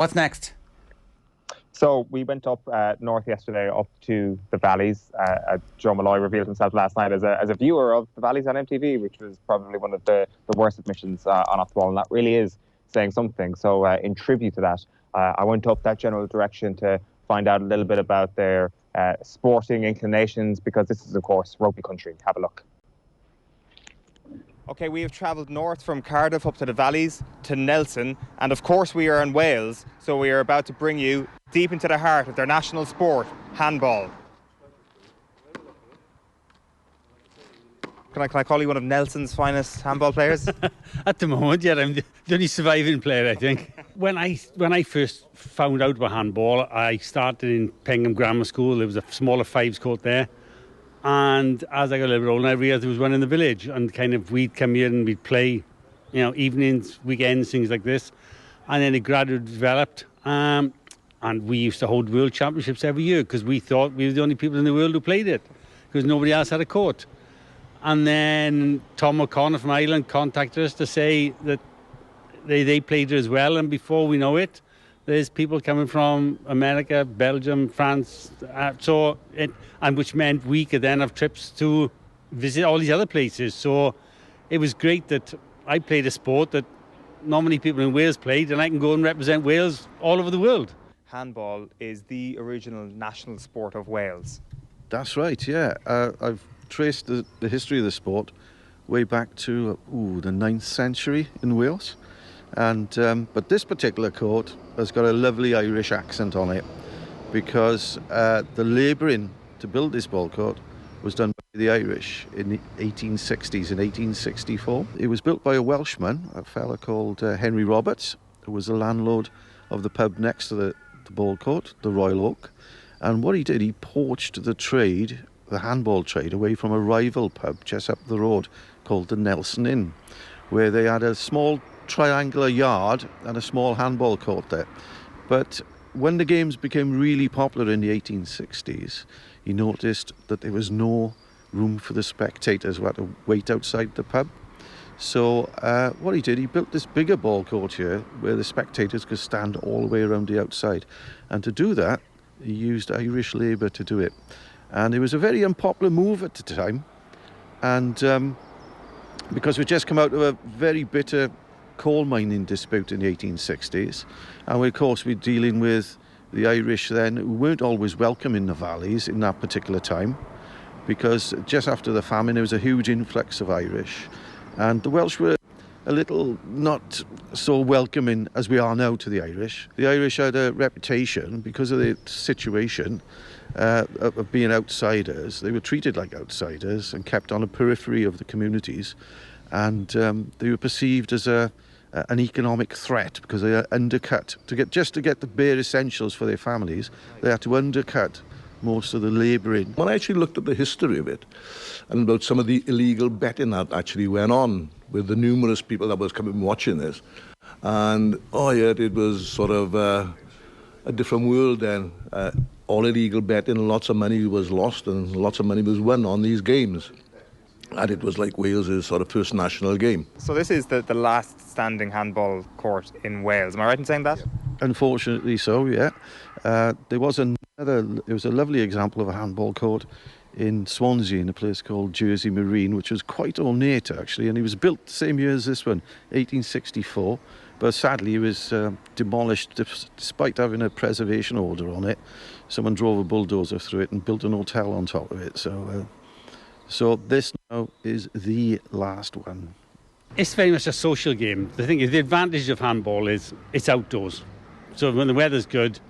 What's next? So we went up north yesterday, up to the Valleys. Joe Malloy revealed himself last night as a viewer of the Valleys on MTV, which was probably one of the worst admissions on Off the Ball, and that really is saying something. So in tribute to that, I went up that general direction to find out a little bit about their sporting inclinations, because this is, of course, rugby country. Have a look. Okay, we have travelled north from Cardiff up to the Valleys to Nelson, and of course we are in Wales, so we are about to bring you deep into the heart of their national sport, handball. Can I call you one of Nelson's finest handball players? At the moment, yeah, I'm the only surviving player, I think. When I first found out about handball, I started in Pengham Grammar School. There was a smaller fives court there. And as I got a little bit older, I realised there was one in the village, and kind of we'd come here and we'd play, evenings, weekends, things like this. And then it gradually developed, and we used to hold world championships every year because we thought we were the only people in the world who played it, because nobody else had a court. And then Tom O'Connor from Ireland contacted us to say that they played it as well, and before we know it, there's people coming from America, Belgium, France, and which meant we could then have trips to visit all these other places. So it was great that I played a sport that not many people in Wales played, and I can go and represent Wales all over the world. Handball is the original national sport of Wales. That's right, yeah. I've traced the history of the sport way back to the 9th century in Wales. And but this particular court has got a lovely Irish accent on it, because the labouring to build this ball court was done by the Irish in the 1860s and 1864. It was built by a Welshman, a fella called Henry Roberts, who was the landlord of the pub next to the ball court, the Royal Oak. And what he did, he poached the handball trade, away from a rival pub just up the road called the Nelson Inn, where they had a small triangular yard and a small handball court there. But when the games became really popular in the 1860s, he noticed that there was no room for the spectators who had to wait outside the pub. So what he did, he built this bigger ball court here where the spectators could stand all the way around the outside. And to do that, he used Irish labour to do it. And it was a very unpopular move at the time. And because we'd just come out of a very bitter coal mining dispute in the 1860s, and of course we're dealing with the Irish then, who weren't always welcome in the valleys in that particular time, because just after the famine there was a huge influx of Irish, and the Welsh were a little not so welcoming as we are now to the Irish. The Irish had a reputation, because of their situation of being outsiders. They were treated like outsiders and kept on the periphery of the communities, and they were perceived as an economic threat, because they undercut to get the bare essentials for their families. They had to undercut most of the labouring. When I actually looked at the history of it and about some of the illegal betting that actually went on with the numerous people that was coming watching this, and it was sort of a different world then. All illegal betting, lots of money was lost and lots of money was won on these games. And it was like Wales' sort of first national game. So this is the last standing handball court in Wales. Am I right in saying that? Yeah. Unfortunately so, yeah. There was a lovely example of a handball court in Swansea, in a place called Jersey Marine, which was quite ornate actually, and it was built the same year as this one, 1864. But sadly, it was demolished despite having a preservation order on it. Someone drove a bulldozer through it and built an hotel on top of it. So this now is the last one. It's very much a social game. The thing is, the advantage of handball is it's outdoors. So when the weather's good,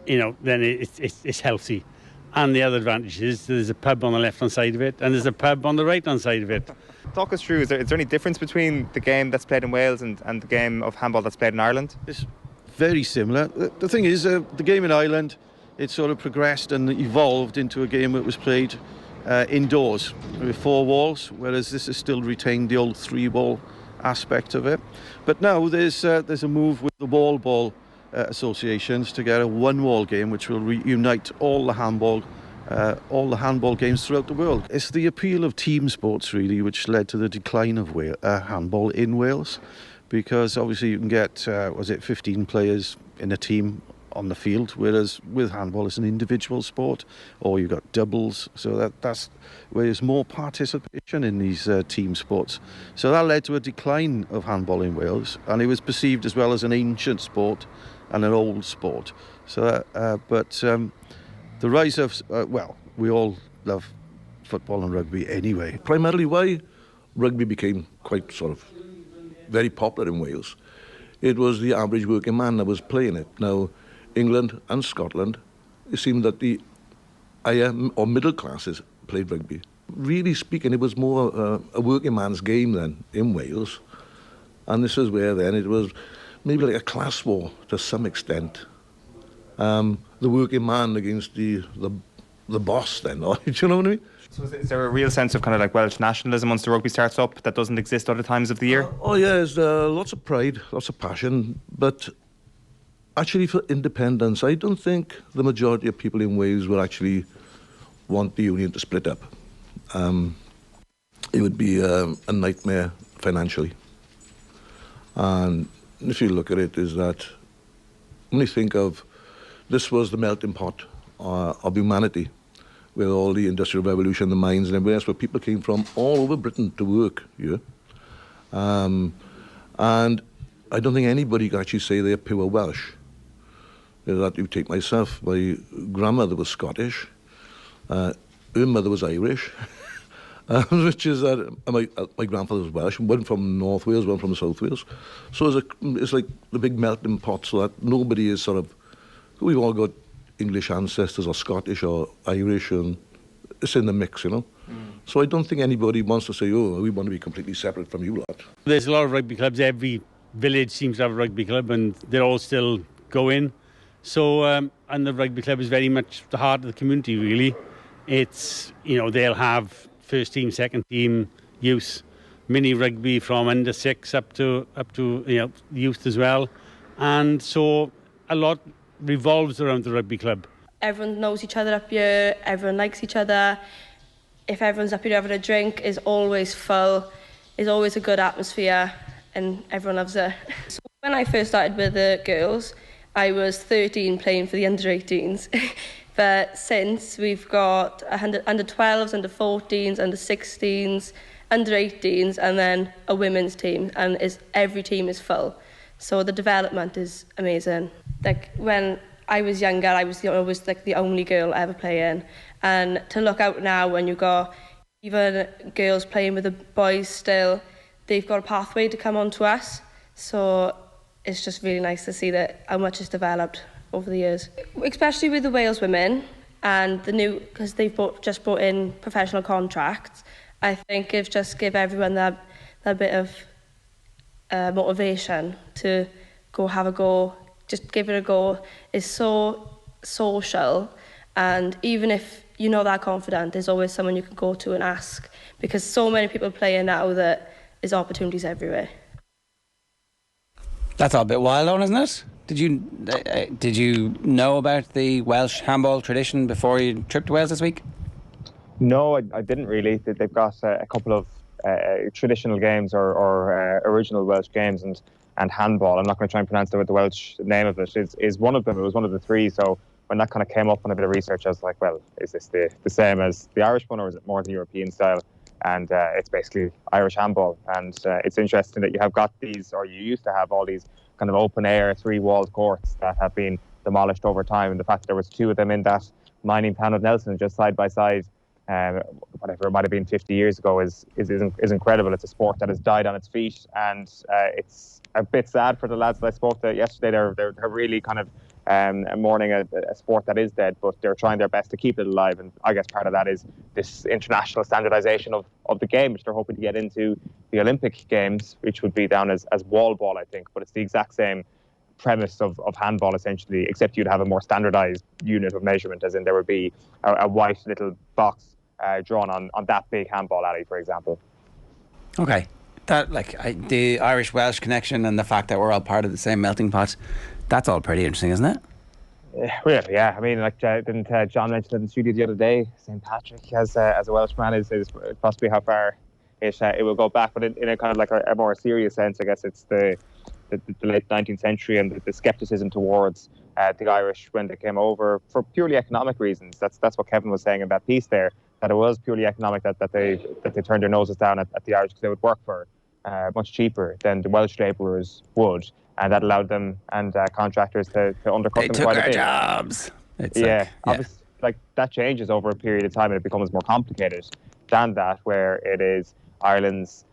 then it's healthy. And the other advantage is there's a pub on the left-hand side of it, and there's a pub on the right-hand side of it. Talk us through, is there any difference between the game that's played in Wales and the game of handball that's played in Ireland? It's very similar. The thing is, the game in Ireland, it sort of progressed and evolved into a game that was played indoors with 4 walls, whereas this has still retained the old 3-wall aspect of it. But now there's a move with the ball associations to get a 1-wall game, which will reunite all the handball games throughout the world. It's the appeal of team sports really which led to the decline of handball in Wales, because obviously you can get 15 players in a team on the field, whereas with handball it's an individual sport, or you've got doubles, so that's where there's more participation in these team sports. So that led to a decline of handball in Wales, and it was perceived as well as an ancient sport and an old sport. So but the rise of we all love football and rugby anyway. Primarily why rugby became quite sort of very popular in Wales, it was the average working man that was playing it. Now, England and Scotland, it seemed that the higher or middle classes played rugby. Really speaking, it was more a working man's game then in Wales. And this is where then it was maybe like a class war to some extent. The working man against the boss then, or, do you know what I mean? So is there a real sense of kind of like Welsh nationalism once the rugby starts up that doesn't exist other times of the year? Oh yeah, there's lots of pride, lots of passion, but actually for independence, I don't think the majority of people in Wales would actually want the union to split up. It would be a nightmare financially. And if you look at it, is that when you think of this was the melting pot of humanity, with all the Industrial Revolution, the mines and everywhere else, where people came from all over Britain to work here. And I don't think anybody can actually say they're pure Welsh. That you take myself, my grandmother was Scottish, her mother was Irish, which is that my grandfather was Welsh, one from North Wales, one from South Wales. So it's like the big melting pot, so that nobody is sort of, we've all got English ancestors or Scottish or Irish, and it's in the mix, you know. So I don't think anybody wants to say, oh, we want to be completely separate from you lot. There's a lot of rugby clubs. Every village seems to have a rugby club, and they're all still going. So, and the rugby club is very much the heart of the community, really. It's, they'll have first team, second team, youth, mini rugby from under 6 up to youth as well. And so a lot revolves around the rugby club. Everyone knows each other up here, everyone likes each other. If everyone's up here having a drink, it's always full, it's always a good atmosphere, and everyone loves it. So when I first started with the girls, I was 13 playing for the under-18s. But since we've got under-12s, under-14s, under-16s, under-18s, and then a women's team, and every team is full. So the development is amazing. Like when I was younger, I was always like the only girl ever playing. And to look out now when you've got even girls playing with the boys still, they've got a pathway to come on to us. So it's just really nice to see that how much has developed over the years. Especially with the Wales women and the new, because they've just brought in professional contracts. I think it's just give everyone that bit of motivation to go have a go, just give it a go. It's so social, and even if you're not that confident, there's always someone you can go to and ask, because so many people playing now that there's opportunities everywhere. That's all a bit wild on, isn't it? Did you know about the Welsh handball tradition before you tripped to Wales this week? No, I didn't really. They've got a couple of traditional games or original Welsh games, and handball. I'm not going to try and pronounce the Welsh name of it. Is one of them. It was one of the three. So when that kind of came up on a bit of research, I was like, well, is this the same as the Irish one, or is it more the European style? And it's basically Irish handball. And it's interesting that you have got these, or you used to have all these kind of open air 3-walled courts that have been demolished over time. And the fact that there was 2 of them in that mining town of Nelson just side by side, whatever it might have been 50 years ago, is incredible. It's a sport that has died on its feet, and it's a bit sad for the lads that I spoke to yesterday. They're really kind of mourning a sport that is dead, but they're trying their best to keep it alive. And I guess part of that is this international standardisation of the game, which they're hoping to get into the Olympic Games, which would be down as wall ball, I think. But it's the exact same premise of handball, essentially, except you'd have a more standardised unit of measurement, as in there would be a white little box drawn on that big handball alley, for example. Okay. That the Irish-Welsh connection and the fact that we're all part of the same melting pot, that's all pretty interesting, isn't it? Really, yeah. I mean, didn't John mention it in the studio the other day? St. Patrick, as a Welshman, is possibly how far it will go back. But in a kind of like a more serious sense, I guess it's the the late 19th century and the scepticism towards the Irish when they came over for purely economic reasons. That's what Kevin was saying in that piece there, that it was purely economic, that they turned their noses down at the Irish because they would work for much cheaper than the Welsh labourers would, and that allowed them and contractors to undercut them quite a bit. They took our jobs. Obviously, like that changes over a period of time and it becomes more complicated than that, where it is Ireland's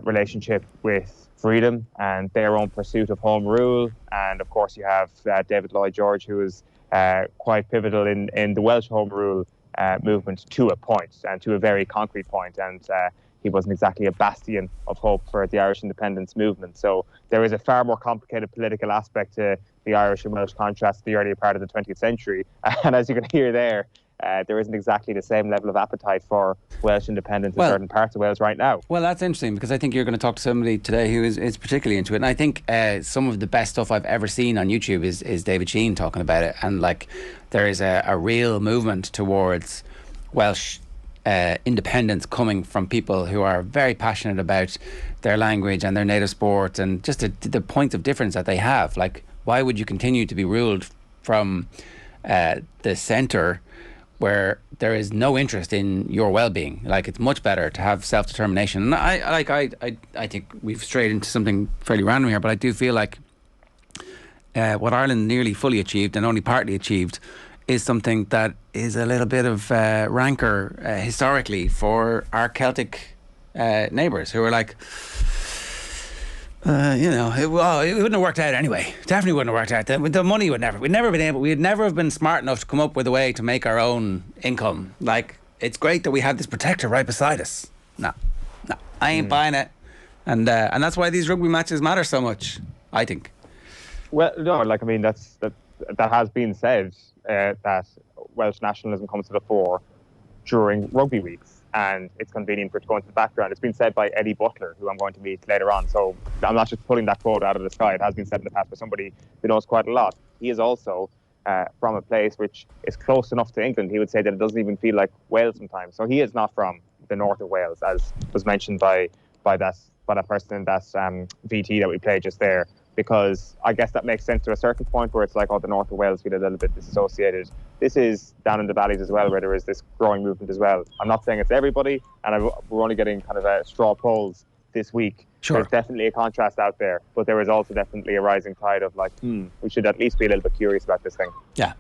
relationship with freedom and their own pursuit of home rule. And of course you have David Lloyd George, who was quite pivotal in the Welsh home rule movement to a point, and to a very concrete point, and he wasn't exactly a bastion of hope for the Irish independence movement. So there is a far more complicated political aspect to the Irish and Welsh contrast to the earlier part of the 20th century. And as you can hear there isn't exactly the same level of appetite for Welsh independence in certain parts of Wales right now. Well, that's interesting, because I think you're going to talk to somebody today who is particularly into it. And I think some of the best stuff I've ever seen on YouTube is David Sheahan talking about it. And like, there is a real movement towards Welsh independence coming from people who are very passionate about their language and their native sport, and just the points of difference that they have. Like, why would you continue to be ruled from the centre where there is no interest in your well-being? Like, it's much better to have self-determination. And I think we've strayed into something fairly random here, but I do feel like what Ireland nearly fully achieved and only partly achieved is something that is a little bit of rancor historically for our Celtic neighbours, who are like, it wouldn't have worked out anyway. Definitely wouldn't have worked out. The money we'd never have been smart enough to come up with a way to make our own income. Like, it's great that we have this protector right beside us. No, I ain't buying it. And that's why these rugby matches matter so much, I think. Well, no, like, I mean, that has been said, that Welsh nationalism comes to the fore during rugby weeks, and it's convenient for it to go into the background. It's been said by Eddie Butler, who I'm going to meet later on, so I'm not just pulling that quote out of the sky. It has been said in the past by somebody who knows quite a lot. He is also from a place which is close enough to England. He would say that it doesn't even feel like Wales sometimes. So he is not from the north of Wales, as was mentioned by that person in that VT that we played just there, because I guess that makes sense to a certain point, where it's like, the north of Wales feel a little bit disassociated. This is down in the valleys as well, where there is this growing movement as well. I'm not saying it's everybody, and we're only getting kind of straw polls this week. Sure. There's definitely a contrast out there, but there is also definitely a rising tide of like, we should at least be a little bit curious about this thing. Yeah,